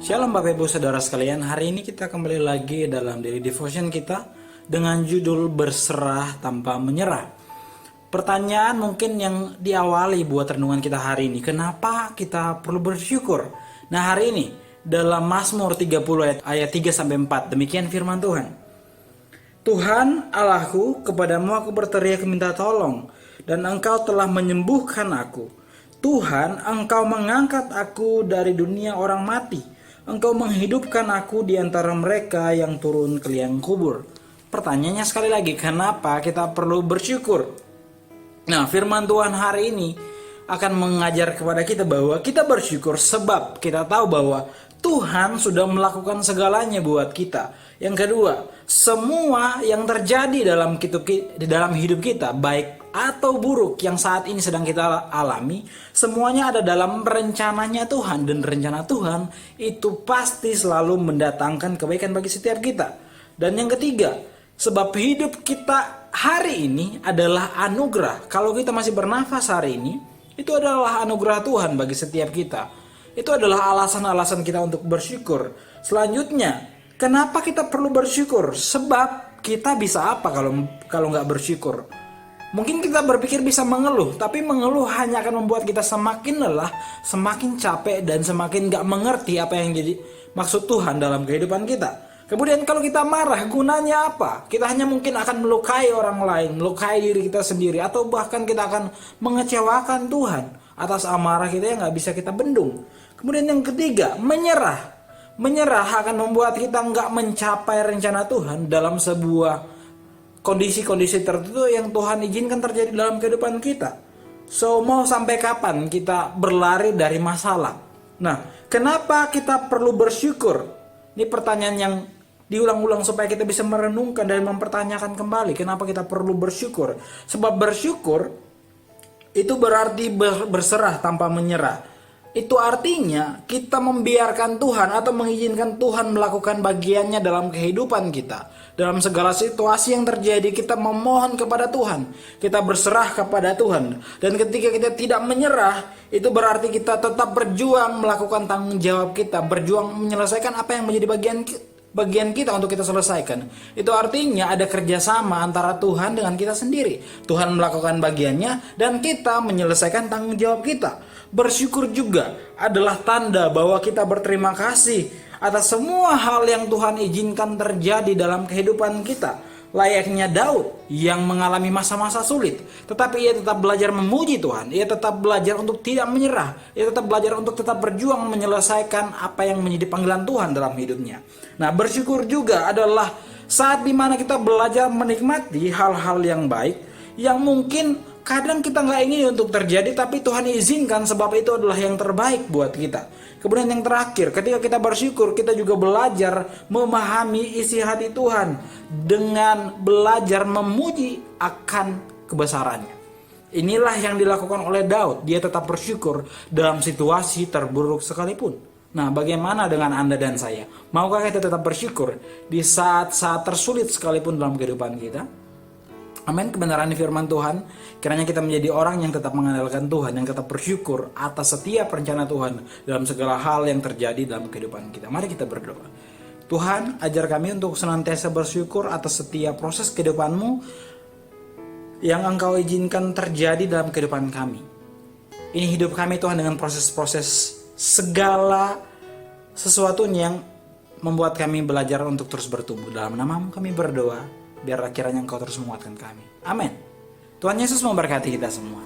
Shalom Bapak Ibu Saudara sekalian, hari ini kita kembali lagi dalam daily devotion kita dengan judul berserah tanpa menyerah. Pertanyaan mungkin yang diawali buat renungan kita hari ini, kenapa kita perlu bersyukur? Nah hari ini dalam Mazmur 30 ayat 3-4, demikian firman Tuhan. Tuhan Allahku, kepadamu aku berteriak minta tolong, dan engkau telah menyembuhkan aku. Tuhan, engkau mengangkat aku dari dunia orang mati. Engkau menghidupkan aku di antara mereka yang turun ke liang kubur. Pertanyaannya sekali lagi, kenapa kita perlu bersyukur? Nah, firman Tuhan hari ini akan mengajar kepada kita bahwa kita bersyukur sebab kita tahu bahwa Tuhan sudah melakukan segalanya buat kita. Yang kedua, semua yang terjadi dalam hidup kita, baik atau buruk yang saat ini sedang kita alami, semuanya ada dalam rencananya Tuhan. Dan rencana Tuhan itu pasti selalu mendatangkan kebaikan bagi setiap kita. Dan yang ketiga, sebab hidup kita hari ini adalah anugerah. Kalau kita masih bernafas hari ini, itu adalah anugerah Tuhan bagi setiap kita. Itu adalah alasan-alasan kita untuk bersyukur. Selanjutnya, kenapa kita perlu bersyukur? Sebab kita bisa apa kalau nggak bersyukur? Mungkin kita berpikir bisa mengeluh, tapi mengeluh hanya akan membuat kita semakin lelah, semakin capek, dan semakin nggak mengerti apa yang jadi maksud Tuhan dalam kehidupan kita. Kemudian kalau kita marah, gunanya apa? Kita hanya mungkin akan melukai orang lain, melukai diri kita sendiri, atau bahkan kita akan mengecewakan Tuhan atas amarah kita yang nggak bisa kita bendung. Kemudian yang ketiga, menyerah. Menyerah akan membuat kita nggak mencapai rencana Tuhan dalam sebuah kondisi-kondisi tertentu yang Tuhan izinkan terjadi dalam kehidupan kita. So, mau sampai kapan kita berlari dari masalah? Nah, kenapa kita perlu bersyukur? Ini pertanyaan yang diulang-ulang supaya kita bisa merenungkan dan mempertanyakan kembali kenapa kita perlu bersyukur. Sebab bersyukur itu berarti berserah tanpa menyerah. Itu artinya kita membiarkan Tuhan atau mengizinkan Tuhan melakukan bagiannya dalam kehidupan kita. Dalam segala situasi yang terjadi kita memohon kepada Tuhan. Kita berserah kepada Tuhan. Dan ketika kita tidak menyerah, itu berarti kita tetap berjuang melakukan tanggung jawab kita. Berjuang menyelesaikan apa yang menjadi bagian kita untuk kita selesaikan. Itu artinya ada kerjasama antara Tuhan dengan kita sendiri. Tuhan melakukan bagiannya dan kita menyelesaikan tanggung jawab kita. Bersyukur juga adalah tanda bahwa kita berterima kasih atas semua hal yang Tuhan izinkan terjadi dalam kehidupan kita. Layaknya Daud yang mengalami masa-masa sulit, tetapi ia tetap belajar memuji Tuhan. Ia tetap belajar untuk tidak menyerah. Ia tetap belajar untuk tetap berjuang menyelesaikan apa yang menjadi panggilan Tuhan dalam hidupnya. Nah, bersyukur juga adalah saat dimana kita belajar menikmati hal-hal yang baik yang mungkin kadang kita nggak ingin untuk terjadi, tapi Tuhan izinkan sebab itu adalah yang terbaik buat kita. Kemudian yang terakhir, ketika kita bersyukur, kita juga belajar memahami isi hati Tuhan dengan belajar memuji akan kebesarannya. Inilah yang dilakukan oleh Daud. Dia tetap bersyukur dalam situasi terburuk sekalipun. Nah, bagaimana dengan Anda dan saya? Maukah kita tetap bersyukur di saat-saat tersulit sekalipun dalam kehidupan kita? Amin, kebenaran firman Tuhan. Kiranya kita menjadi orang yang tetap mengandalkan Tuhan, yang tetap bersyukur atas setiap rencana Tuhan dalam segala hal yang terjadi dalam kehidupan kita. Mari kita berdoa. Tuhan, ajar kami untuk senantiasa bersyukur atas setiap proses kehidupan-Mu yang Engkau izinkan terjadi dalam kehidupan kami. Ini hidup kami Tuhan dengan proses-proses segala sesuatunya yang membuat kami belajar untuk terus bertumbuh. Dalam nama-Mu kami berdoa. Biar kiranya Engkau terus menguatkan kami. Amin. Tuhan Yesus memberkati kita semua.